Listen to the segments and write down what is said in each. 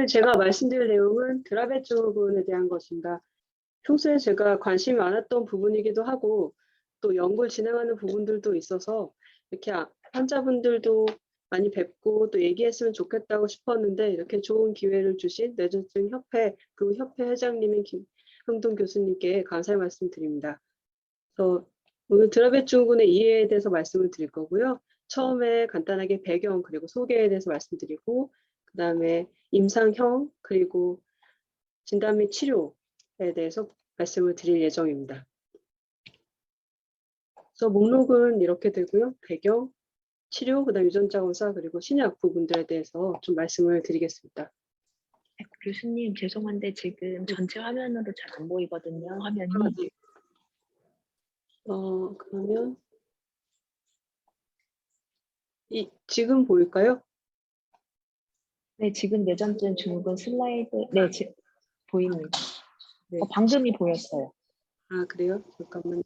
제가 말씀드릴 내용은 드라벳 증후군에 대한 것입니다. 평소에 제가 관심이 많았던 부분이기도 하고 또 연구를 진행하는 부분들도 있어서 이렇게 환자분들도 많이 뵙고 또 얘기했으면 좋겠다고 싶었는데 이렇게 좋은 기회를 주신 뇌졸중 협회 그 협회 회장님인 김흥돈 교수님께 감사의 말씀 드립니다. 그래서 오늘 드라벳 증후군의 이해에 대해서 말씀을 드릴 거고요. 처음에 간단하게 배경 그리고 소개에 대해서 말씀드리고 그 다음에 임상형 그리고 진단 및 치료에 대해서 말씀을 드릴 예정입니다. 그래서 목록은 이렇게 되고요. 배경, 치료, 그다음 유전자 검사 그리고 신약 부분들에 대해서 좀 말씀을 드리겠습니다. 교수님 죄송한데 지금 전체 화면으로 잘 안 보이거든요. 화면이. 네. 그러면 지금 보일까요? 네, 지금 뇌전증 증후군 슬라이드 보입니다. 네. 방금이 보였어요. 아, 그래요? 잠깐만요.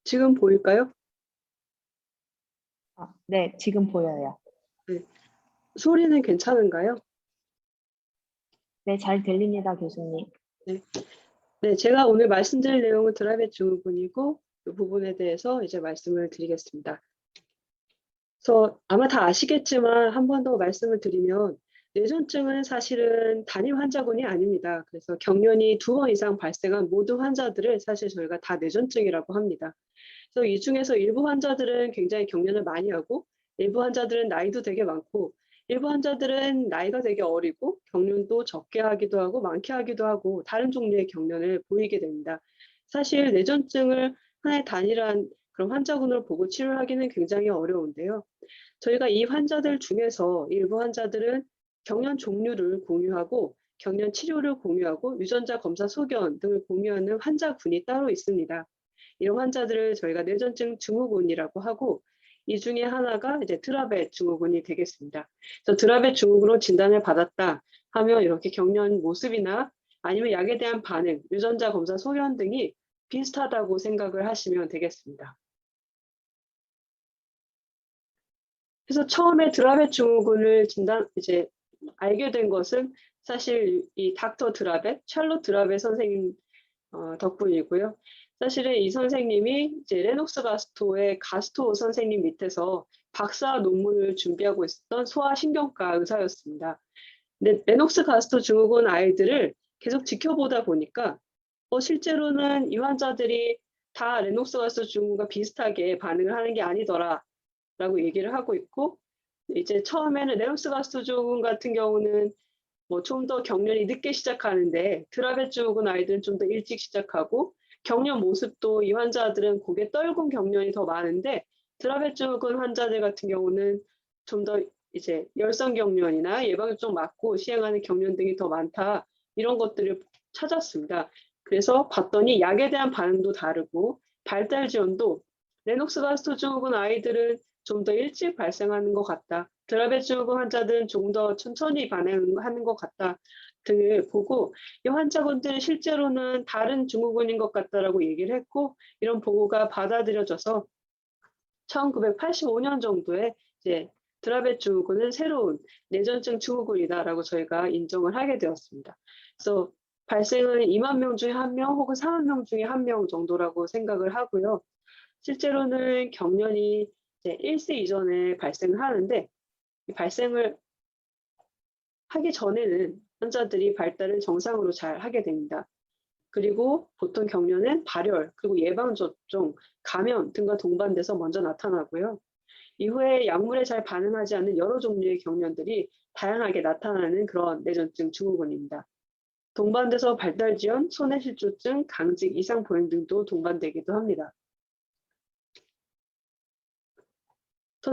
지금 보일까요? 네, 지금 보여요. 네. 소리는 괜찮은가요? 네, 잘 들립니다, 교수님. 네, 제가 오늘 말씀드릴 내용은 드라벳 증후군이고 이 부분에 대해서 이제 말씀을 드리겠습니다. 그래서 아마 다 아시겠지만 한 번 더 말씀을 드리면 뇌전증은 사실은 단일 환자군이 아닙니다. 그래서 경련이 2번 이상 발생한 모든 환자들을 사실 저희가 다 뇌전증이라고 합니다. 그래서 이 중에서 일부 환자들은 굉장히 경련을 많이 하고 일부 환자들은 나이도 되게 많고 일부 환자들은 나이가 되게 어리고 경련도 적게 하기도 하고 많게 하기도 하고 다른 종류의 경련을 보이게 됩니다. 사실 뇌전증을 하나의 단일한 그런 환자군으로 보고 치료하기는 굉장히 어려운데요. 저희가 이 환자들 중에서 일부 환자들은 경련 종류를 공유하고 경련 치료를 공유하고 유전자 검사 소견 등을 공유하는 환자군이 따로 있습니다. 이런 환자들을 저희가 뇌전증 증후군이라고 하고 이 중에 하나가 이제 드라벳 증후군이 되겠습니다. 그래서 드라벳 증후군으로 진단을 받았다 하면 이렇게 경련 모습이나 아니면 약에 대한 반응, 유전자 검사 소견 등이 비슷하다고 생각을 하시면 되겠습니다. 그래서 처음에 드라벳 증후군을 이제 알게 된 것은 사실 이 닥터 드라벳, 샬롯 드라벳 선생님 덕분이고요. 사실은 이 선생님이 이제 레녹스 가스토의 가스토 선생님 밑에서 박사 논문을 준비하고 있었던 소아신경과 의사였습니다. 근데 레녹스 가스토 증후군 아이들을 계속 지켜보다 보니까 실제로는 이 환자들이 다 레녹스 가스토 증후군과 비슷하게 반응을 하는 게 아니더라 라고 얘기를 하고 있고 이제 처음에는 레녹스 가스토 증후군 같은 경우는 좀 더 경련이 늦게 시작하는데 드라벳 증후군 아이들은 좀 더 일찍 시작하고 경련 모습도 이 환자들은 고개 떨군 경련이 더 많은데 드라벳 증후군 환자들 같은 경우는 좀 더 이제 열성 경련이나 예방접종 맞고 시행하는 경련 등이 더 많다 이런 것들을 찾았습니다. 그래서 봤더니 약에 대한 반응도 다르고 발달 지연도 레녹스 가스토 증후군 아이들은 좀 더 일찍 발생하는 것 같다. 드라벳 증후군 환자들은 좀 더 천천히 반응하는 것 같다 등을 보고 이 환자분들은 실제로는 다른 증후군인 것 같다라고 얘기를 했고 이런 보고가 받아들여져서 1985년 정도에 이제 드라벳 증후군은 새로운 뇌전증 증후군이다라고 저희가 인정을 하게 되었습니다. 그래서 발생은 2만 명 중에 1명 혹은 4만 명 중에 1명 정도라고 생각을 하고요. 실제로는 경련이 이제 1세 이전에 발생을 하는데 이 발생을 하기 전에는 환자들이 발달을 정상으로 잘 하게 됩니다. 그리고 보통 경련은 발열, 그리고 예방접종, 감염 등과 동반돼서 먼저 나타나고요. 이후에 약물에 잘 반응하지 않는 여러 종류의 경련들이 다양하게 나타나는 그런 뇌전증 증후군입니다. 동반돼서 발달지연, 손해실조증, 강직, 이상 보행 등도 동반되기도 합니다.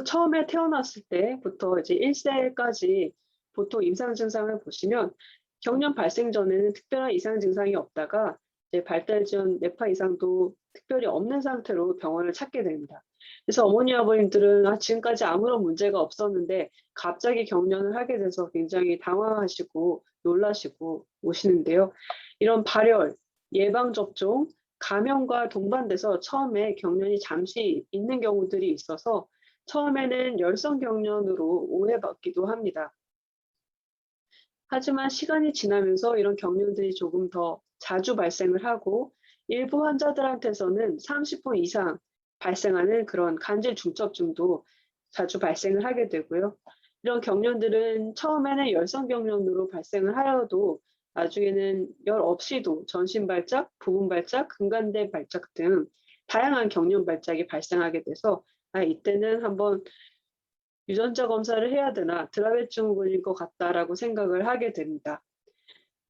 처음에 태어났을 때부터 이제 1세까지 보통 임상 증상을 보시면 경련 발생 전에는 특별한 이상 증상이 없다가 이제 발달 전 뇌파 이상도 특별히 없는 상태로 병원을 찾게 됩니다. 그래서 어머니 아버님들은 지금까지 아무런 문제가 없었는데 갑자기 경련을 하게 돼서 굉장히 당황하시고 놀라시고 오시는데요. 이런 발열, 예방접종, 감염과 동반돼서 처음에 경련이 잠시 있는 경우들이 있어서 처음에는 열성 경련으로 오해받기도 합니다. 하지만 시간이 지나면서 이런 경련들이 조금 더 자주 발생을 하고 일부 환자들한테서는 30분 이상 발생하는 그런 간질 중첩증도 자주 발생을 하게 되고요. 이런 경련들은 처음에는 열성 경련으로 발생을 하여도 나중에는 열 없이도 전신 발작, 부분 발작, 근간대 발작 등 다양한 경련 발작이 발생하게 돼서 이때는 한번 유전자 검사를 해야 되나 드라베 증후군일 것 같다라고 생각을 하게 됩니다.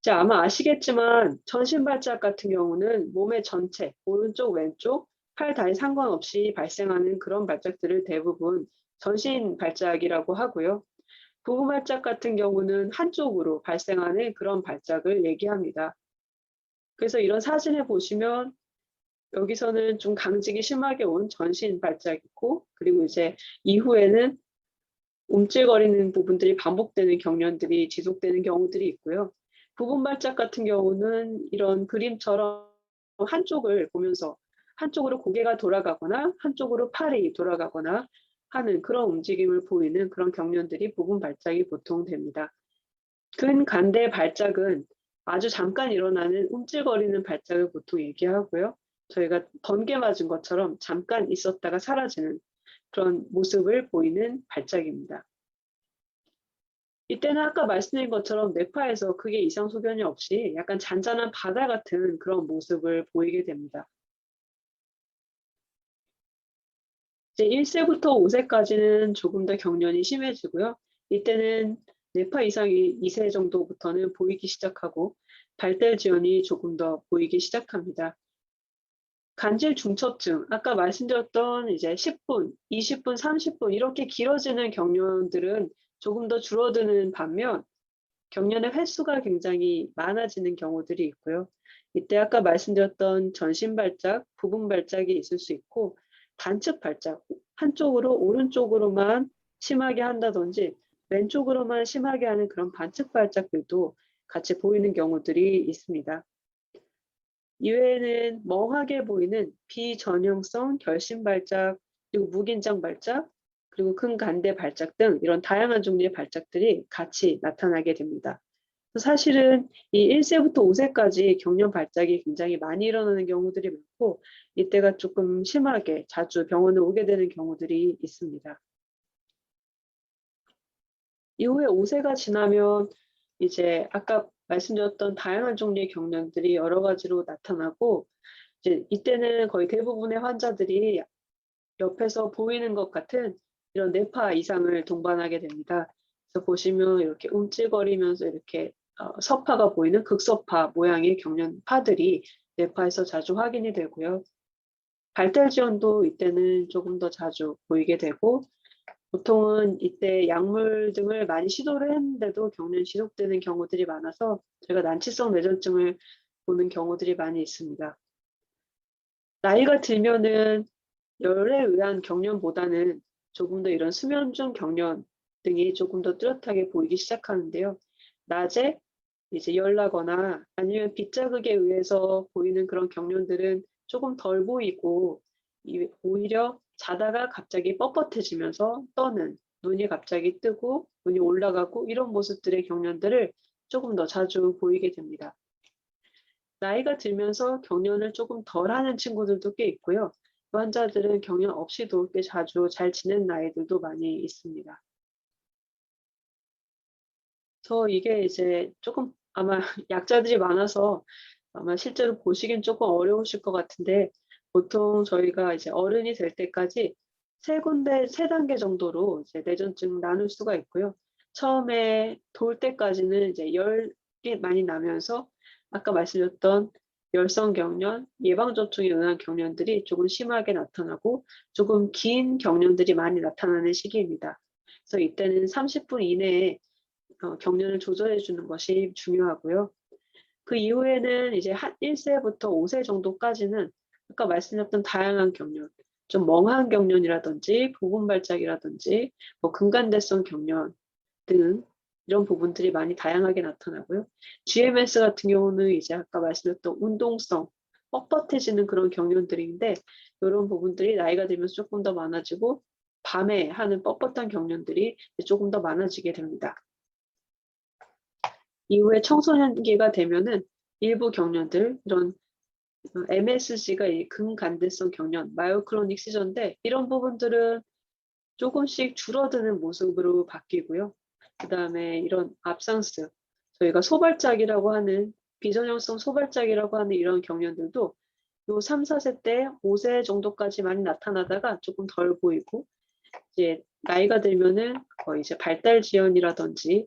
자, 아마 아시겠지만 전신 발작 같은 경우는 몸의 전체, 오른쪽, 왼쪽, 팔, 다리 상관없이 발생하는 그런 발작들을 대부분 전신 발작이라고 하고요. 부분 발작 같은 경우는 한쪽으로 발생하는 그런 발작을 얘기합니다. 그래서 이런 사진을 보시면 여기서는 좀 강직이 심하게 온 전신 발작이고, 그리고 이제 이후에는 움찔거리는 부분들이 반복되는 경련들이 지속되는 경우들이 있고요. 부분 발작 같은 경우는 이런 그림처럼 한쪽을 보면서 한쪽으로 고개가 돌아가거나 한쪽으로 팔이 돌아가거나 하는 그런 움직임을 보이는 그런 경련들이 부분 발작이 보통 됩니다. 근간대 발작은 아주 잠깐 일어나는 움찔거리는 발작을 보통 얘기하고요. 저희가 번개 맞은 것처럼 잠깐 있었다가 사라지는 그런 모습을 보이는 발작입니다. 이때는 아까 말씀드린 것처럼 뇌파에서 크게 이상 소견이 없이 약간 잔잔한 바다 같은 그런 모습을 보이게 됩니다. 이제 1세부터 5세까지는 조금 더 경련이 심해지고요. 이때는 뇌파 이상이 2세 정도부터는 보이기 시작하고 발달 지연이 조금 더 보이기 시작합니다. 간질 중첩증, 아까 말씀드렸던 이제 10분, 20분, 30분 이렇게 길어지는 경련들은 조금 더 줄어드는 반면 경련의 횟수가 굉장히 많아지는 경우들이 있고요. 이때 아까 말씀드렸던 전신 발작, 부분 발작이 있을 수 있고 단측 발작, 한쪽으로 오른쪽으로만 심하게 한다든지 왼쪽으로만 심하게 하는 그런 반측 발작들도 같이 보이는 경우들이 있습니다. 이외에는 멍하게 보이는 비전형성 결심 발작, 그리고 무긴장 발작, 그리고 근간대 발작 등 이런 다양한 종류의 발작들이 같이 나타나게 됩니다. 사실은 이 1세부터 5세까지 경련 발작이 굉장히 많이 일어나는 경우들이 많고 이때가 조금 심하게 자주 병원에 오게 되는 경우들이 있습니다. 이후에 5세가 지나면 이제 아까 말씀드렸던 다양한 종류의 경련들이 여러 가지로 나타나고 이제 이때는 거의 대부분의 환자들이 옆에서 보이는 것 같은 이런 뇌파 이상을 동반하게 됩니다. 그래서 보시면 이렇게 움찔거리면서 이렇게 서파가 보이는 극서파 모양의 경련파들이 뇌파에서 자주 확인이 되고요. 발달 지연도 이때는 조금 더 자주 보이게 되고 보통은 이때 약물 등을 많이 시도를 했는데도 경련이 지속되는 경우들이 많아서 저희가 난치성 뇌전증을 보는 경우들이 많이 있습니다. 나이가 들면은 열에 의한 경련보다는 조금 더 이런 수면 중 경련 등이 조금 더 뚜렷하게 보이기 시작하는데요. 낮에 이제 열 나거나 아니면 빗자극에 의해서 보이는 그런 경련들은 조금 덜 보이고 오히려 자다가 갑자기 뻣뻣해지면서 떠는 눈이 갑자기 뜨고 눈이 올라가고 이런 모습들의 경련들을 조금 더 자주 보이게 됩니다. 나이가 들면서 경련을 조금 덜 하는 친구들도 꽤 있고요. 그 환자들은 경련 없이도 꽤 자주 잘 지내는 아이들도 많이 있습니다. 이게 이제 조금 아마 약자들이 많아서 아마 실제로 보시긴 조금 어려우실 것 같은데 보통 저희가 이제 어른이 될 때까지 세 군데, 세 단계 정도로 이제 뇌전증 나눌 수가 있고요. 처음에 돌 때까지는 이제 열이 많이 나면서 아까 말씀드렸던 열성 경련, 예방접종에 의한 경련들이 조금 심하게 나타나고 조금 긴 경련들이 많이 나타나는 시기입니다. 그래서 이때는 30분 이내에 경련을 조절해 주는 것이 중요하고요. 그 이후에는 이제 한 1세부터 5세 정도까지는 아까 말씀드렸던 다양한 경련, 좀 멍한 경련이라든지 부분 발작이라든지 뭐 근간대성 경련 등 이런 부분들이 많이 다양하게 나타나고요. GMS 같은 경우는 이제 아까 말씀드렸던 운동성 뻣뻣해지는 그런 경련들인데 이런 부분들이 나이가 들면서 조금 더 많아지고 밤에 하는 뻣뻣한 경련들이 조금 더 많아지게 됩니다. 이후에 청소년기가 되면은 일부 경련들, 이런 MSG가 이 근간대성 경련, 마요크로닉 시저인데 이런 부분들은 조금씩 줄어드는 모습으로 바뀌고요. 그다음에 이런 압상스, 저희가 소발작이라고 하는 비전형성 소발작이라고 하는 이런 경련들도 요 3-4세 때 5세 정도까지 많이 나타나다가 조금 덜 보이고 이제 나이가 들면은 거의 이제 발달 지연이라든지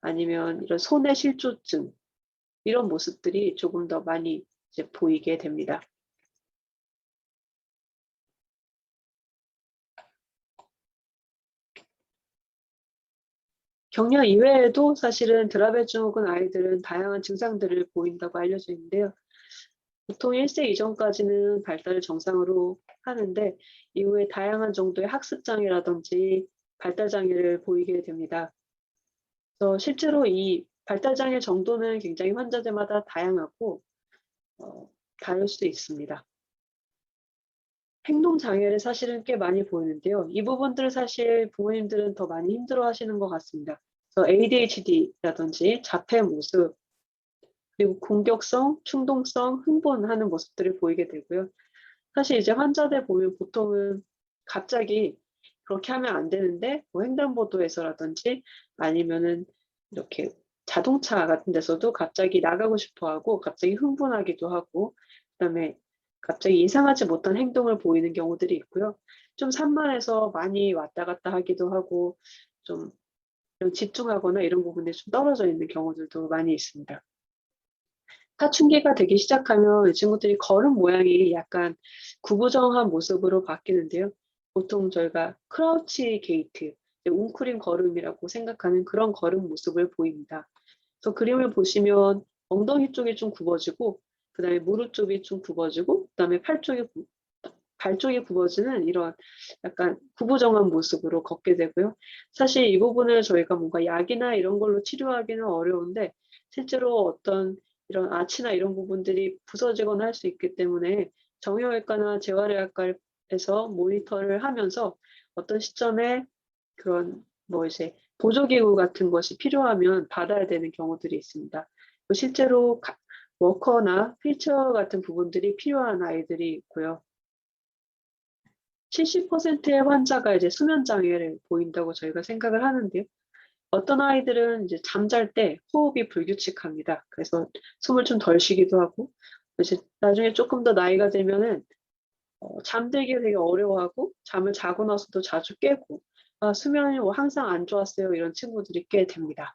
아니면 이런 손의 실조증 이런 모습들이 조금 더 많이 이제 보이게 됩니다. 경련 이외에도 사실은 드라베 증후군 아이들은 다양한 증상들을 보인다고 알려져 있는데요. 보통 1세 이전까지는 발달을 정상으로 하는데 이후에 다양한 정도의 학습 장애라든지 발달 장애를 보이게 됩니다. 그래서 실제로 이 발달 장애 정도는 굉장히 환자들마다 다양하고 다를 수 있습니다. 행동 장애를 사실은 꽤 많이 보이는데요. 이 부분들을 사실 부모님들은 더 많이 힘들어하시는 것 같습니다. 그래서 ADHD라든지 자폐 모습, 그리고 공격성, 충동성, 흥분하는 모습들을 보이게 되고요. 사실 이제 환자들 보면 보통은 갑자기 그렇게 하면 안 되는데 뭐 횡단보도에서라든지 아니면은 이렇게 자동차 같은 데서도 갑자기 나가고 싶어 하고 갑자기 흥분하기도 하고 그다음에 갑자기 예상하지 못한 행동을 보이는 경우들이 있고요. 좀 산만해서 많이 왔다 갔다 하기도 하고 좀 이런 집중하거나 이런 부분에 좀 떨어져 있는 경우들도 많이 있습니다. 사춘기가 되기 시작하면 이 친구들이 걸음 모양이 약간 구부정한 모습으로 바뀌는데요. 보통 저희가 크라우치 게이트, 웅크린 걸음이라고 생각하는 그런 걸음 모습을 보입니다. 그래서 그림을 보시면 엉덩이 쪽이 좀 굽어지고 그다음에 무릎 쪽이 좀 굽어지고 그다음에 발 쪽이 굽어지는 이런 약간 구부정한 모습으로 걷게 되고요. 사실 이 부분을 저희가 뭔가 약이나 이런 걸로 치료하기는 어려운데 실제로 어떤 이런 아치나 이런 부분들이 부서지거나 할 수 있기 때문에 정형외과나 재활의학과에서 모니터를 하면서 어떤 시점에 그런 뭐 이제 보조기구 같은 것이 필요하면 받아야 되는 경우들이 있습니다. 실제로 워커나 휠체어 같은 부분들이 필요한 아이들이 있고요. 70%의 환자가 이제 수면 장애를 보인다고 저희가 생각을 하는데요. 어떤 아이들은 이제 잠잘 때 호흡이 불규칙합니다. 그래서 숨을 좀 덜 쉬기도 하고 이제 나중에 조금 더 나이가 들면은 잠들기 되게 어려워하고 잠을 자고 나서도 자주 깨고 수면이 뭐 항상 안 좋았어요 이런 친구들이 꽤 됩니다.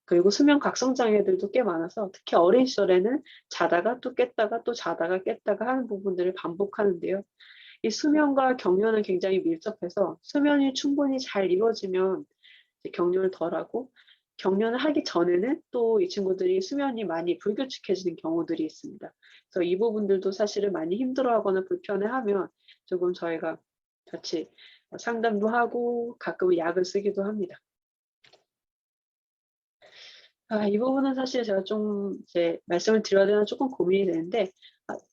그리고 수면 각성 장애들도 꽤 많아서 특히 어린 시절에는 자다가 또 깼다가 또 자다가 깼다가 하는 부분들을 반복하는데요. 이 수면과 경련은 굉장히 밀접해서 수면이 충분히 잘 이루어지면 이제 경련을 덜하고 경련을 하기 전에는 또 이 친구들이 수면이 많이 불규칙해지는 경우들이 있습니다. 그래서 이 부분들도 사실은 많이 힘들어하거나 불편해하면 조금 저희가 같이 상담도 하고 가끔은 약을 쓰기도 합니다. 이 부분은 사실 제가 좀 이제 말씀을 드려야 되나 조금 고민이 되는데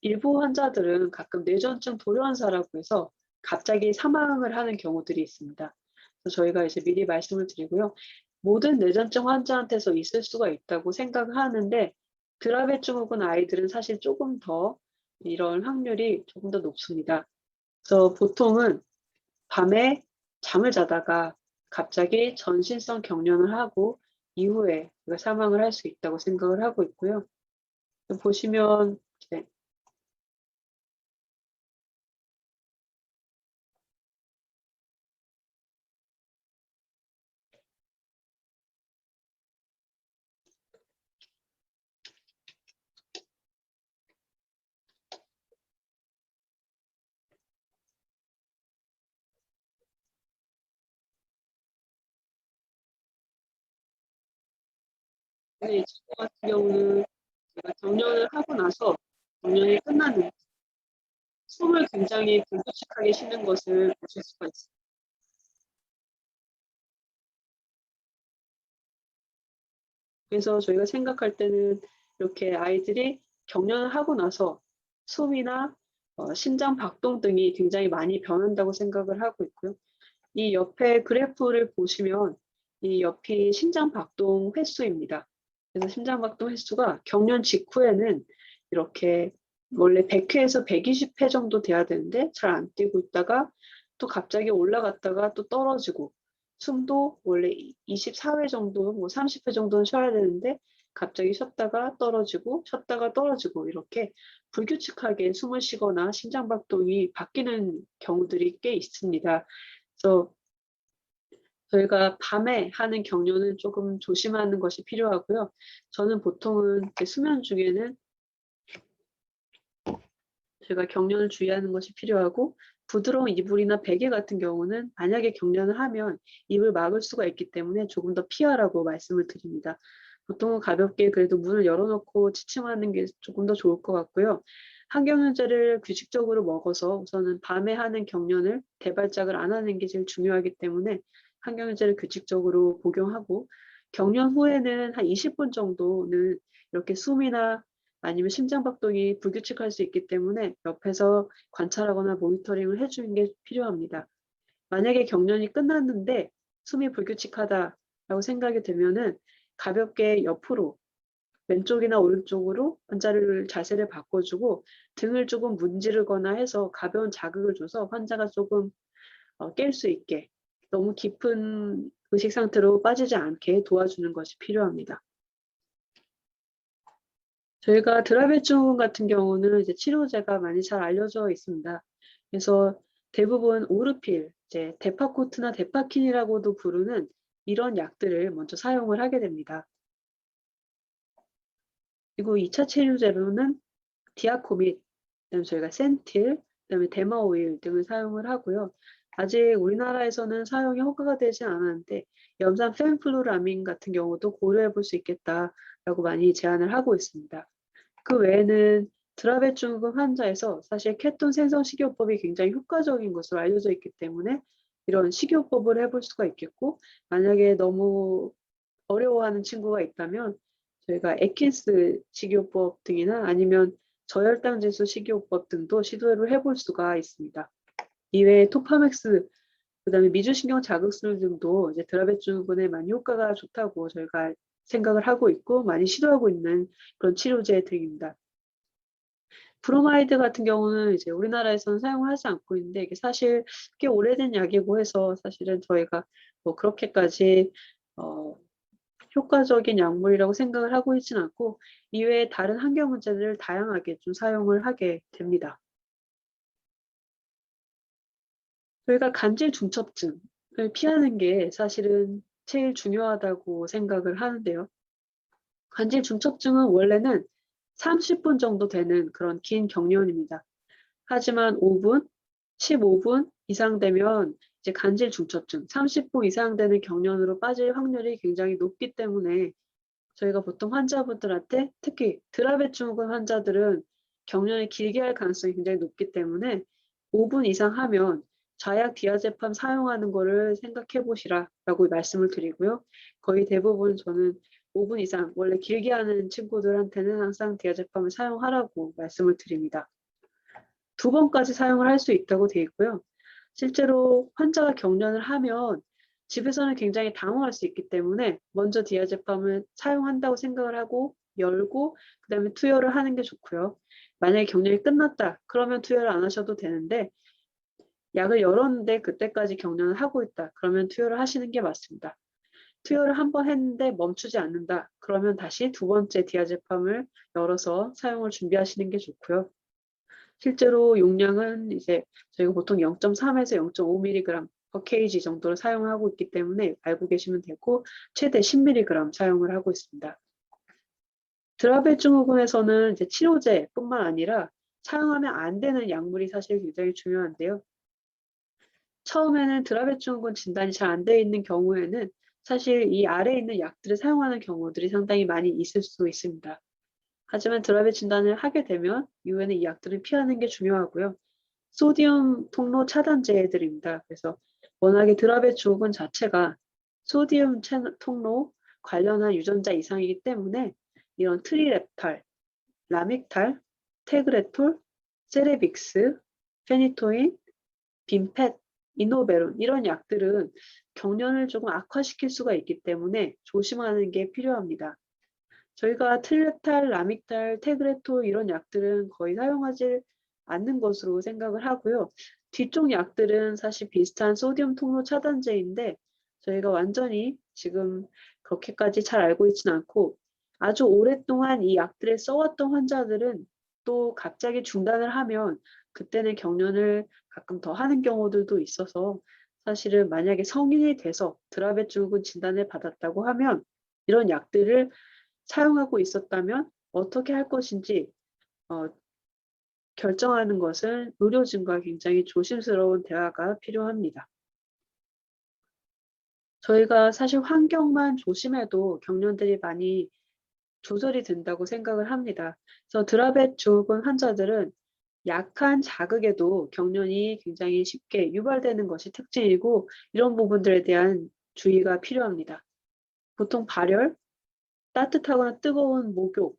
일부 환자들은 가끔 뇌전증 돌연사라고 해서 갑자기 사망을 하는 경우들이 있습니다. 그래서 저희가 이제 미리 말씀을 드리고요. 모든 뇌전증 환자한테서 있을 수가 있다고 생각을 하는데 드라베 증후군 아이들은 사실 조금 더 이런 확률이 조금 더 높습니다. 그래서 보통은 밤에 잠을 자다가 갑자기 전신성 경련을 하고 이후에 사망을 할 수 있다고 생각을 하고 있고요. 보시면 이제 이 친구 같은 경우는 제가 경련을 하고 나서 경련이 끝나는 숨을 굉장히 불규칙하게 쉬는 것을 보실 수가 있어요. 그래서 저희가 생각할 때는 이렇게 아이들이 경련을 하고 나서 숨이나 심장 박동 등이 굉장히 많이 변한다고 생각을 하고 있고요. 이 옆에 그래프를 보시면 이 옆이 심장 박동 횟수입니다. 그래서 심장 박동 횟수가 경련 직후에는 이렇게 원래 100회에서 120회 정도 돼야 되는데 잘 안 뛰고 있다가 또 갑자기 올라갔다가 또 떨어지고, 숨도 원래 24회 정도, 뭐 30회 정도는 쉬어야 되는데 갑자기 쉬었다가 떨어지고 쉬었다가 떨어지고 이렇게 불규칙하게 숨을 쉬거나 심장 박동이 바뀌는 경우들이 꽤 있습니다. 그래서 저희가 밤에 하는 경련은 조금 조심하는 것이 필요하고요. 저는 보통은 수면 중에는 저희가 경련을 주의하는 것이 필요하고, 부드러운 이불이나 베개 같은 경우는 만약에 경련을 하면 입을 막을 수가 있기 때문에 조금 더 피하라고 말씀을 드립니다. 보통은 가볍게 그래도 문을 열어놓고 취침하는 게 조금 더 좋을 것 같고요. 항경련제를 규칙적으로 먹어서 우선은 밤에 하는 경련을 대발작을 안 하는 게 제일 중요하기 때문에 항경련제를 규칙적으로 복용하고, 경련 후에는 한 20분 정도는 이렇게 숨이나 아니면 심장 박동이 불규칙할 수 있기 때문에 옆에서 관찰하거나 모니터링을 해주는 게 필요합니다. 만약에 경련이 끝났는데 숨이 불규칙하다라고 생각이 되면은 가볍게 옆으로 왼쪽이나 오른쪽으로 환자를 자세를 바꿔주고 등을 조금 문지르거나 해서 가벼운 자극을 줘서 환자가 조금 깰 수 있게, 너무 깊은 의식 상태로 빠지지 않게 도와주는 것이 필요합니다. 저희가 드라베증후군 같은 경우는 이제 치료제가 많이 잘 알려져 있습니다. 그래서 대부분 오르필, 이제 데파코트나 데파킨이라고도 부르는 이런 약들을 먼저 사용을 하게 됩니다. 그리고 2차 치료제로는 디아코밋, 그다음에 저희가 센틸, 그다음에 데마오일 등을 사용을 하고요. 아직 우리나라에서는 사용이 허가가 되지 않았는데 염산 펜플루라민 같은 경우도 고려해 볼 수 있겠다라고 많이 제안을 하고 있습니다. 그 외에는 드라베증후군 환자에서 사실 케톤 생성 식이요법이 굉장히 효과적인 것으로 알려져 있기 때문에 이런 식이요법을 해볼 수가 있겠고, 만약에 너무 어려워하는 친구가 있다면 저희가 에킨스 식이요법 등이나 아니면 저혈당 지수 식이요법 등도 시도를 해볼 수가 있습니다. 이외에 토파맥스, 그다음에 미주신경 자극술 등도 이제 드라베증후군에 많이 효과가 좋다고 저희가 생각을 하고 있고 많이 시도하고 있는 그런 치료제들입니다. 브로마이드 같은 경우는 이제 우리나라에서는 사용을 하지 않고 있는데 이게 사실 꽤 오래된 약이고 해서 사실은 저희가 뭐 그렇게까지 효과적인 약물이라고 생각을 하고 있지는 않고, 이외에 다른 환경 문제들을 다양하게 좀 사용을 하게 됩니다. 저희가 간질 중첩증을 피하는 게 사실은 제일 중요하다고 생각을 하는데요. 간질 중첩증은 원래는 30분 정도 되는 그런 긴 경련입니다. 하지만 5분, 15분 이상 되면 이제 간질 중첩증, 30분 이상 되는 경련으로 빠질 확률이 굉장히 높기 때문에 저희가 보통 환자분들한테, 특히 드라베증후군 환자들은 경련을 길게 할 가능성이 굉장히 높기 때문에 5분 이상 하면 좌약 디아제팜 사용하는 거를 생각해 보시라라고 말씀을 드리고요. 거의 대부분 저는 5분 이상, 원래 길게 하는 친구들한테는 항상 디아제팜을 사용하라고 말씀을 드립니다. 2번까지 사용을 할 수 있다고 되어 있고요. 실제로 환자가 경련을 하면 집에서는 굉장히 당황할 수 있기 때문에 먼저 디아제팜을 사용한다고 생각을 하고 열고 그다음에 투여를 하는 게 좋고요. 만약에 경련이 끝났다 그러면 투여를 안 하셔도 되는데, 약을 열었는데 그때까지 경련을 하고 있다 그러면 투여를 하시는 게 맞습니다. 투여를 한 번 했는데 멈추지 않는다 그러면 다시 2번째 디아제팜을 열어서 사용을 준비하시는 게 좋고요. 실제로 용량은 이제 저희가 보통 0.3에서 0.5mg per kg 정도를 사용하고 있기 때문에 알고 계시면 되고, 최대 10mg 사용을 하고 있습니다. 드라베증후군에서는 이제 치료제뿐만 아니라 사용하면 안 되는 약물이 사실 굉장히 중요한데요. 처음에는 드라베증후군 진단이 잘 안 되어 있는 경우에는 사실 이 아래에 있는 약들을 사용하는 경우들이 상당히 많이 있을 수 있습니다. 하지만 드라베 진단을 하게 되면 이후에는 이 약들을 피하는 게 중요하고요. 소디움 통로 차단제들입니다. 그래서 워낙에 드라베 증후군 자체가 소디움 통로 관련한 유전자 이상이기 때문에 이런 트리랩탈, 라믹탈, 테그레톨, 세레빅스, 페니토인, 빈펫, 이노베론 이런 약들은 경련을 조금 악화시킬 수가 있기 때문에 조심하는 게 필요합니다. 저희가 트릴레탈, 라믹탈, 테그레톨 이런 약들은 거의 사용하지 않는 것으로 생각을 하고요. 뒤쪽 약들은 사실 비슷한 소디움 통로 차단제인데 저희가 완전히 지금 그렇게까지 잘 알고 있지는 않고 아주 오랫동안 이 약들을 써왔던 환자들은 또 갑자기 중단을 하면 그때는 경련을 가끔 더 하는 경우들도 있어서 사실은 만약에 성인이 돼서 드라베 증후군 진단을 받았다고 하면 이런 약들을 사용하고 있었다면 어떻게 할 것인지 결정하는 것은 의료진과 굉장히 조심스러운 대화가 필요합니다. 저희가 사실 환경만 조심해도 경련들이 많이 조절이 된다고 생각을 합니다. 그래서 드라벳 증후군 환자들은 약한 자극에도 경련이 굉장히 쉽게 유발되는 것이 특징이고 이런 부분들에 대한 주의가 필요합니다. 보통 발열, 따뜻하거나 뜨거운 목욕,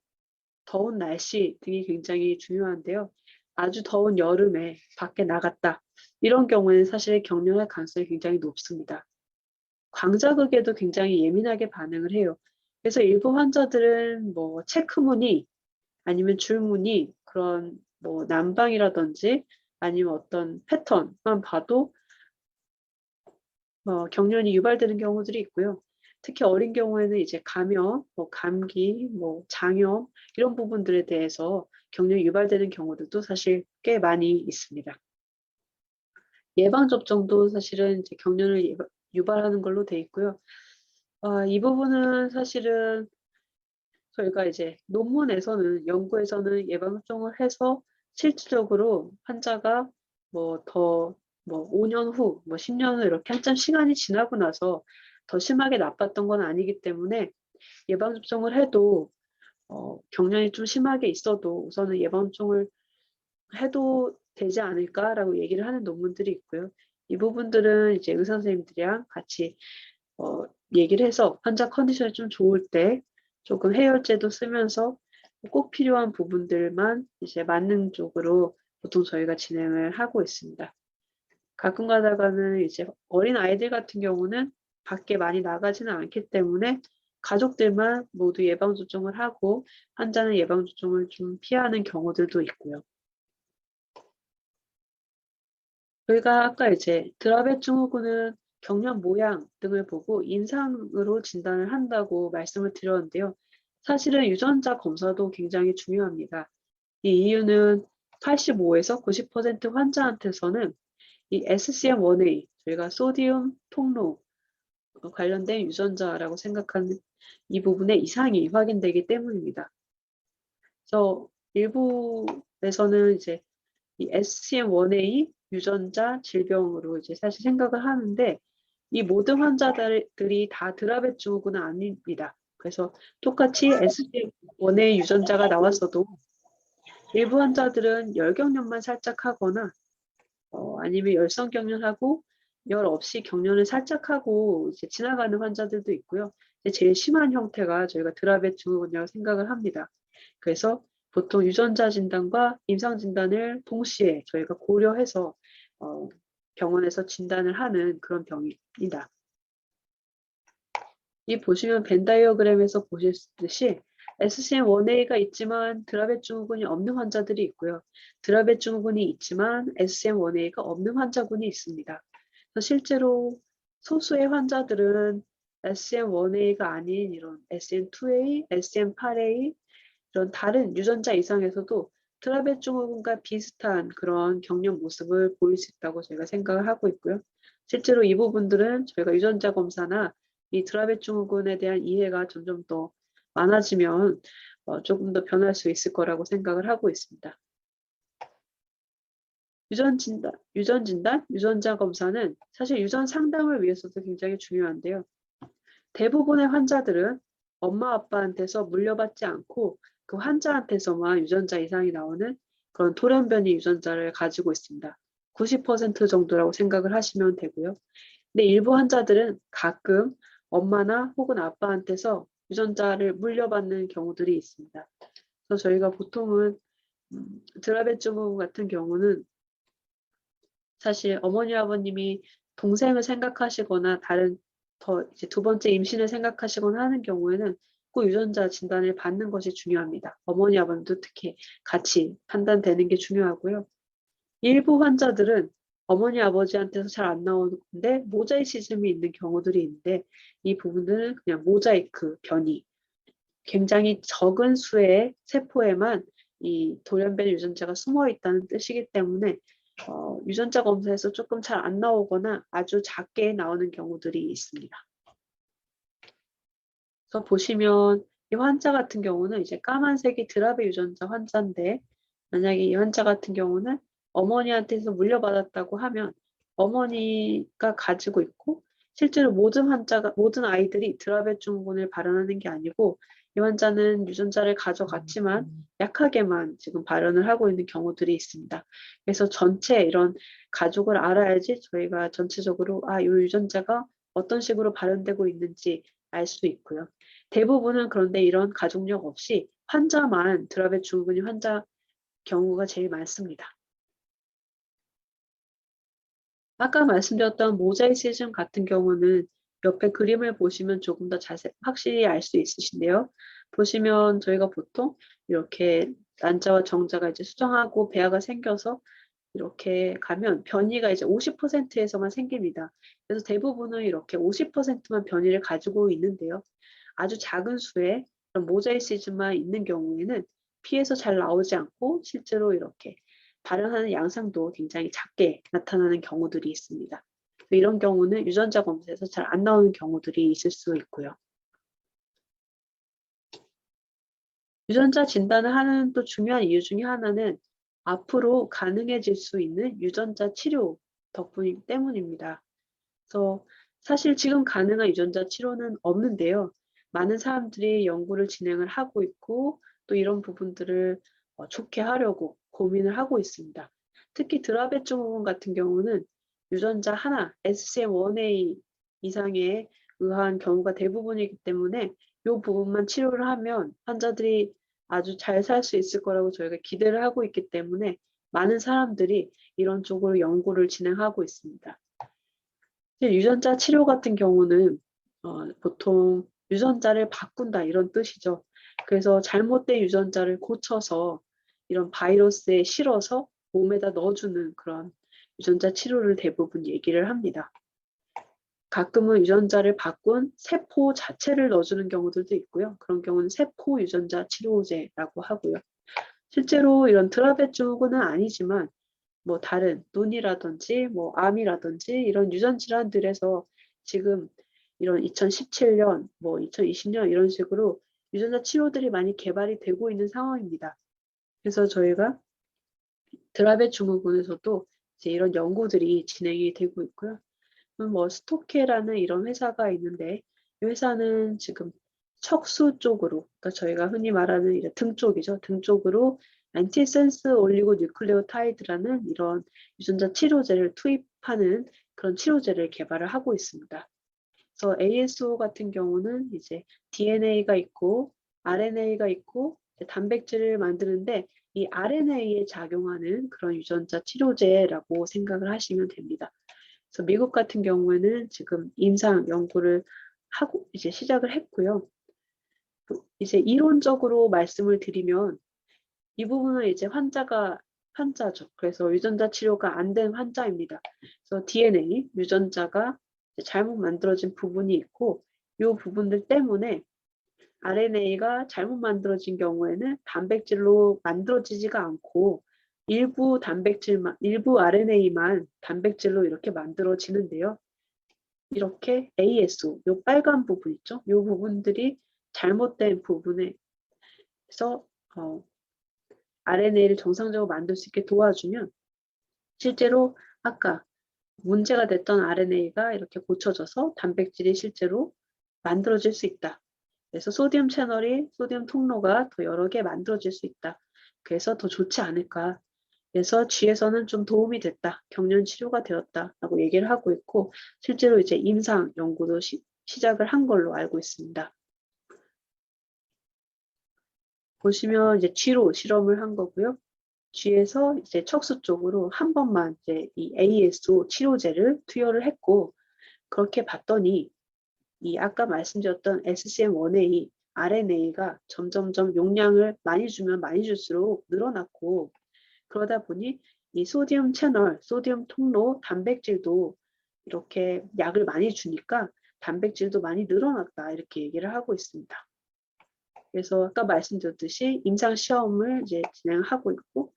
더운 날씨 등이 굉장히 중요한데요. 아주 더운 여름에 밖에 나갔다. 이런 경우에는 사실 경련할 가능성이 굉장히 높습니다. 광자극에도 굉장히 예민하게 반응을 해요. 그래서 일부 환자들은 뭐 체크무늬 아니면 줄무늬 그런 뭐 난방이라든지 아니면 어떤 패턴만 봐도 경련이 유발되는 경우들이 있고요. 특히 어린 경우에는 이제 감염, 뭐 감기, 뭐 장염 이런 부분들에 대해서 경련이 유발되는 경우들도 사실 꽤 많이 있습니다. 예방 접종도 사실은 이제 경련을 유발하는 걸로 돼 있고요. 이 부분은 사실은 저희가 이제 논문에서는 연구에서는 예방 접종을 해서 실질적으로 환자가 뭐 더 뭐 5년 후, 뭐 10년 후 이렇게 한참 시간이 지나고 나서 더 심하게 나빴던 건 아니기 때문에 예방 접종을 해도 경련이 좀 심하게 있어도 우선은 예방 접종을 해도 되지 않을까라고 얘기를 하는 논문들이 있고요. 이 부분들은 이제 의사 선생님들이랑 같이 얘기를 해서 환자 컨디션이 좀 좋을 때 조금 해열제도 쓰면서 꼭 필요한 부분들만 이제 맞는 쪽으로 보통 저희가 진행을 하고 있습니다. 가끔 가다가는 이제 어린 아이들 같은 경우는 밖에 많이 나가지는 않기 때문에 가족들만 모두 예방접종을 하고 환자는 예방접종을 좀 피하는 경우들도 있고요. 저희가 아까 이제 드라벳 증후군은 경련 모양 등을 보고 임상으로 진단을 한다고 말씀을 드렸는데요. 사실은 유전자 검사도 굉장히 중요합니다. 이 이유는 85에서 90% 환자한테서는 이 SCM1A, 저희가 소디움 통로 관련된 유전자라고 생각하는 이 부분의 이상이 확인되기 때문입니다. 그래서 일부에서는 이제 이 SCM1A 유전자 질병으로 이제 사실 생각을 하는데 이 모든 환자들이 다 드라벳 증후군은 아닙니다. 그래서 똑같이 SCM1A 유전자가 나왔어도 일부 환자들은 열경련만 살짝 하거나 아니면 열성 경련하고 열 없이 경련을 살짝 하고 이제 지나가는 환자들도 있고요. 제일 심한 형태가 저희가 드라벳 증후군이라고 생각을 합니다. 그래서 보통 유전자 진단과 임상 진단을 동시에 저희가 고려해서 병원에서 진단을 하는 그런 병입니다. 이 보시면 벤 다이어그램에서 보셨듯이 SCM1A가 있지만 드라벳 증후군이 없는 환자들이 있고요. 드라벳 증후군이 있지만 SCM1A가 없는 환자군이 있습니다. 그래서 실제로 소수의 환자들은 SCM1A가 아닌 이런 SCM2A, SCM8A 이런 다른 유전자 이상에서도 드라벳 증후군과 비슷한 그런 경련 모습을 보일 수 있다고 저희가 생각을 하고 있고요. 실제로 이 부분들은 저희가 유전자 검사나 이 드라벳 증후군에 대한 이해가 점점 더 많아지면 조금 더 변할 수 있을 거라고 생각을 하고 있습니다. 유전 진단, 유전자 검사는 사실 유전 상담을 위해서도 굉장히 중요한데요. 대부분의 환자들은 엄마 아빠한테서 물려받지 않고 그 환자한테서만 유전자 이상이 나오는 그런 돌연변이 유전자를 가지고 있습니다. 90% 정도라고 생각을 하시면 되고요. 근데 일부 환자들은 가끔 엄마나 혹은 아빠한테서 유전자를 물려받는 경우들이 있습니다. 그래서 저희가 보통은 드라베 증후군 같은 경우는 사실 어머니 아버님이 동생을 생각하시거나 다른 더 이제 두 번째 임신을 생각하시거나 하는 경우에는 꼭 유전자 진단을 받는 것이 중요합니다. 어머니 아버님도 특히 같이 판단되는 게 중요하고요. 일부 환자들은 어머니 아버지한테서 잘 안 나오는데 모자이시즘이 있는 경우들이 있는데 이 부분들은 그냥 모자이크 변이, 굉장히 적은 수의 세포에만 이 돌연변이 유전자가 숨어 있다는 뜻이기 때문에 유전자 검사에서 조금 잘 안 나오거나 아주 작게 나오는 경우들이 있습니다. 그래서 보시면 이 환자 같은 경우는 이제 까만색이 드라베 유전자 환자인데, 만약에 이 환자 같은 경우는 어머니한테서 물려받았다고 하면 어머니가 가지고 있고, 실제로 모든 아이들이 드라베 증후군을 발현하는 게 아니고 이 환자는 유전자를 가져갔지만 약하게만 지금 발현을 하고 있는 경우들이 있습니다. 그래서 전체 이런 가족을 알아야지 저희가 전체적으로 이 유전자가 어떤 식으로 발현되고 있는지 알 수 있고요. 대부분은 그런데 이런 가족력 없이 환자만 드라베 증후군이 환자 경우가 제일 많습니다. 아까 말씀드렸던 모자이시즘 같은 경우는 옆에 그림을 보시면 조금 더 확실히 알 수 있으신데요. 보시면 저희가 보통 이렇게 난자와 정자가 이제 수정하고 배아가 생겨서 이렇게 가면 변이가 이제 50%에서만 생깁니다. 그래서 대부분은 이렇게 50%만 변이를 가지고 있는데요. 아주 작은 수의 그런 모자이시즘만 있는 경우에는 피에서 잘 나오지 않고 실제로 이렇게 발현하는 양상도 굉장히 작게 나타나는 경우들이 있습니다. 이런 경우는 유전자 검사에서 잘 안 나오는 경우들이 있을 수 있고요. 유전자 진단을 하는 또 중요한 이유 중에 하나는 앞으로 가능해질 수 있는 유전자 치료 덕분이기 때문입니다. 그래서 사실 지금 가능한 유전자 치료는 없는데요. 많은 사람들이 연구를 진행을 하고 있고 또 이런 부분들을 좋게 하려고 고민을 하고 있습니다. 특히 드라베 증후군 같은 경우는 유전자 하나, SCM1A 이상에 의한 경우가 대부분이기 때문에 이 부분만 치료를 하면 환자들이 아주 잘 살 수 있을 거라고 저희가 기대를 하고 있기 때문에 많은 사람들이 이런 쪽으로 연구를 진행하고 있습니다. 유전자 치료 같은 경우는 보통 유전자를 바꾼다 이런 뜻이죠. 그래서 잘못된 유전자를 고쳐서 이런 바이러스에 실어서 몸에다 넣어주는 그런 유전자 치료를 대부분 얘기를 합니다. 가끔은 유전자를 바꾼 세포 자체를 넣어주는 경우들도 있고요. 그런 경우는 세포 유전자 치료제라고 하고요. 실제로 이런 드라베 증후군은 아니지만 뭐 다른 눈이라든지 뭐 암이라든지 이런 유전 질환들에서 지금 이런 2017년 뭐 2020년 이런 식으로 유전자 치료들이 많이 개발이 되고 있는 상황입니다. 그래서 저희가 드라베 증후군에서도 이제 이런 연구들이 진행이 되고 있고요. 뭐 스토케라는 이런 회사가 있는데 이 회사는 지금 척수 쪽으로, 그러니까 저희가 흔히 말하는 이제 등 쪽이죠. 등 쪽으로 안티센스 올리고 뉴클레오타이드라는 이런 유전자 치료제를 투입하는 그런 치료제를 개발을 하고 있습니다. 그래서 ASO 같은 경우는 이제 DNA가 있고 RNA가 있고 단백질을 만드는데 이 RNA에 작용하는 그런 유전자 치료제라고 생각을 하시면 됩니다. 그래서 미국 같은 경우에는 지금 임상 연구를 하고 이제 시작을 했고요. 이제 이론적으로 말씀을 드리면 이 부분은 이제 환자죠. 그래서 유전자 치료가 안 된 환자입니다. 그래서 DNA 유전자가 잘못 만들어진 부분이 있고 이 부분들 때문에 RNA가 잘못 만들어진 경우에는 단백질로 만들어지지가 않고 일부 RNA만 단백질로 이렇게 만들어지는데요. 이렇게 ASO, 요 빨간 부분 있죠? 요 부분들이 잘못된 부분에서 RNA를 정상적으로 만들 수 있게 도와주면 실제로 아까 문제가 됐던 RNA가 이렇게 고쳐져서 단백질이 실제로 만들어질 수 있다. 그래서 소디움 통로가 더 여러 개 만들어질 수 있다. 그래서 더 좋지 않을까. 그래서 쥐에서는 좀 도움이 됐다. 경련 치료가 되었다라고 얘기를 하고 있고 실제로 이제 임상 연구도 시작을 한 걸로 알고 있습니다. 보시면 이제 쥐로 실험을 한 거고요. G에서 이제 척수 쪽으로 한 번만 이제 이 ASO 치료제를 투여를 했고, 그렇게 봤더니 이 아까 말씀드렸던 SCM1A, RNA가 점점점 용량을 많이 주면 많이 줄수록 늘어났고, 그러다 보니 이 소디움 채널, 소디움 통로, 단백질도 이렇게 약을 많이 주니까 단백질도 많이 늘어났다, 이렇게 얘기를 하고 있습니다. 그래서 아까 말씀드렸듯이 임상시험을 이제 진행하고 있고,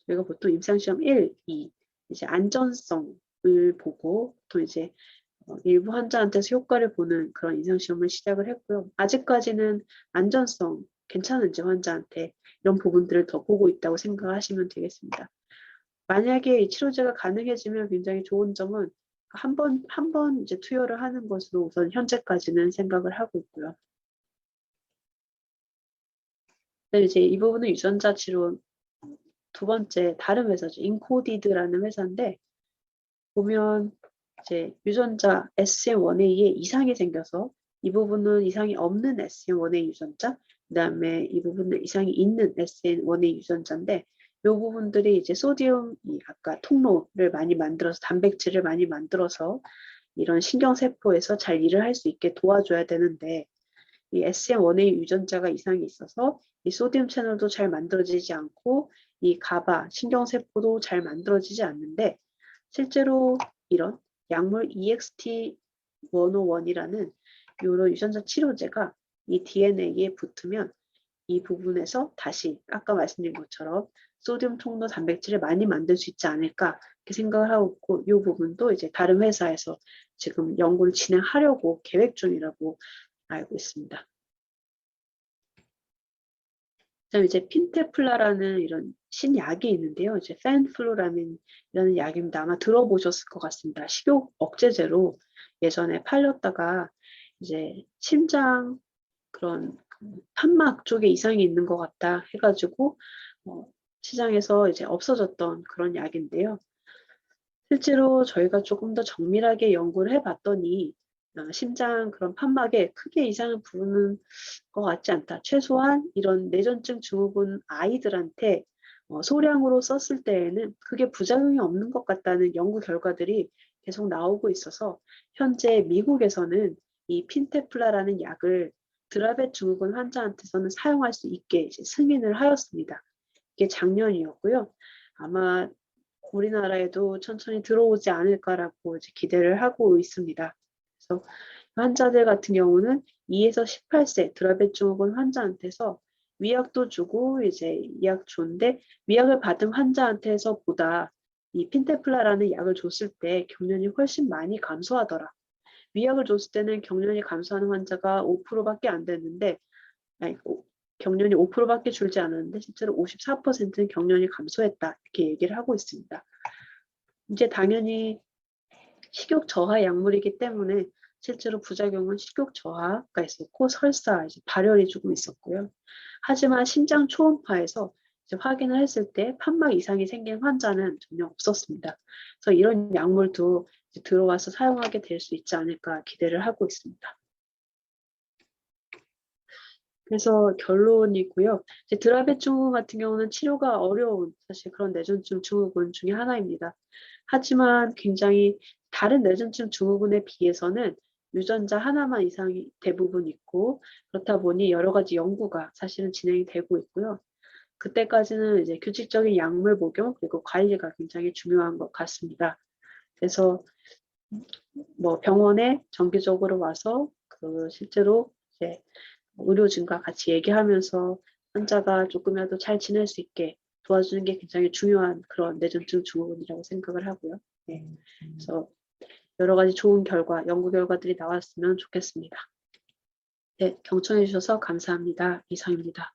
저희가 보통 임상시험 1, 2, 이제 안전성을 보고 또 이제 일부 환자한테서 효과를 보는 그런 임상시험을 시작을 했고요. 아직까지는 안전성 괜찮은지 환자한테 이런 부분들을 더 보고 있다고 생각하시면 되겠습니다. 만약에 이 치료제가 가능해지면 굉장히 좋은 점은 한 번 이제 투여를 하는 것으로 우선 현재까지는 생각을 하고 있고요. 네, 이제 이 부분은 유전자 치료 두 번째 다른 회사죠. 인코디드라는 회사인데, 보면 이제 유전자 SCM1A에 이상이 생겨서 이 부분은 이상이 없는 SCM1A 유전자, 그다음에 이 부분은 이상이 있는 SCM1A 유전자인데, 이 부분들이 이제 소디움, 아까 통로를 많이 만들어서 단백질을 많이 만들어서 이런 신경세포에서 잘 일을 할 수 있게 도와줘야 되는데, 이 SCM1A 유전자가 이상이 있어서 이 소디움 채널도 잘 만들어지지 않고 이 가바 신경세포도 잘 만들어지지 않는데, 실제로 이런 약물 EXT101이라는 이런 유전자 치료제가 이 DNA에 붙으면 이 부분에서 다시 아까 말씀드린 것처럼 소디움 통로 단백질을 많이 만들 수 있지 않을까 이렇게 생각을 하고 있고, 이 부분도 이제 다른 회사에서 지금 연구를 진행하려고 계획 중이라고 알고 있습니다. 그다음에 이제 핀테플라라는 이런 신약이 있는데요. 이제 펜플루라민이라는 약입니다. 아마 들어보셨을 것 같습니다. 식욕 억제제로 예전에 팔렸다가 이제 심장 그런 판막 쪽에 이상이 있는 것 같다 해가지고 시장에서 이제 없어졌던 그런 약인데요. 실제로 저희가 조금 더 정밀하게 연구를 해봤더니 심장 그런 판막에 크게 이상을 부르는 것 같지 않다. 최소한 이런 뇌전증 증후군 아이들한테 소량으로 썼을 때에는 그게 부작용이 없는 것 같다는 연구 결과들이 계속 나오고 있어서 현재 미국에서는 이 핀테플라라는 약을 드라벳 증후군 환자한테서는 사용할 수 있게 이제 승인을 하였습니다. 이게 작년이었고요. 아마 우리나라에도 천천히 들어오지 않을까라고 이제 기대를 하고 있습니다. 그래서 환자들 같은 경우는 2에서 18세 드라벳 증후군 환자한테서 위약도 주고 이제 약 줬는데, 위약을 받은 환자한테서보다 이 핀테플라라는 약을 줬을 때 경련이 훨씬 많이 감소하더라. 위약을 줬을 때는 경련이 감소하는 환자가 5%밖에 안 됐는데, 아니, 경련이 5%밖에 줄지 않았는데 실제로 54%는 경련이 감소했다, 이렇게 얘기를 하고 있습니다. 이제 당연히 식욕 저하 약물이기 때문에 실제로 부작용은 식욕 저하가 있었고 설사, 이제 발열이 조금 있었고요. 하지만 심장 초음파에서 이제 확인을 했을 때 판막 이상이 생긴 환자는 전혀 없었습니다. 그래서 이런 약물도 이제 들어와서 사용하게 될 수 있지 않을까 기대를 하고 있습니다. 그래서 결론이고요. 이제 드라벳 증후군 같은 경우는 치료가 어려운 사실 그런 뇌전증 증후군 중에 하나입니다. 하지만 굉장히 다른 뇌전증 증후군에 비해서는 유전자 하나만 이상이 대부분 있고, 그렇다 보니 여러 가지 연구가 사실은 진행이 되고 있고요. 그때까지는 이제 규칙적인 약물 복용 그리고 관리가 굉장히 중요한 것 같습니다. 그래서 뭐 병원에 정기적으로 와서 그 실제로 이제 의료진과 같이 얘기하면서 환자가 조금이라도 잘 지낼 수 있게 도와주는 게 굉장히 중요한 그런 뇌전증 증후군이라고 생각을 하고요. 네. 그래서 여러 가지 좋은 결과, 연구 결과들이 나왔으면 좋겠습니다. 네, 경청해 주셔서 감사합니다. 이상입니다.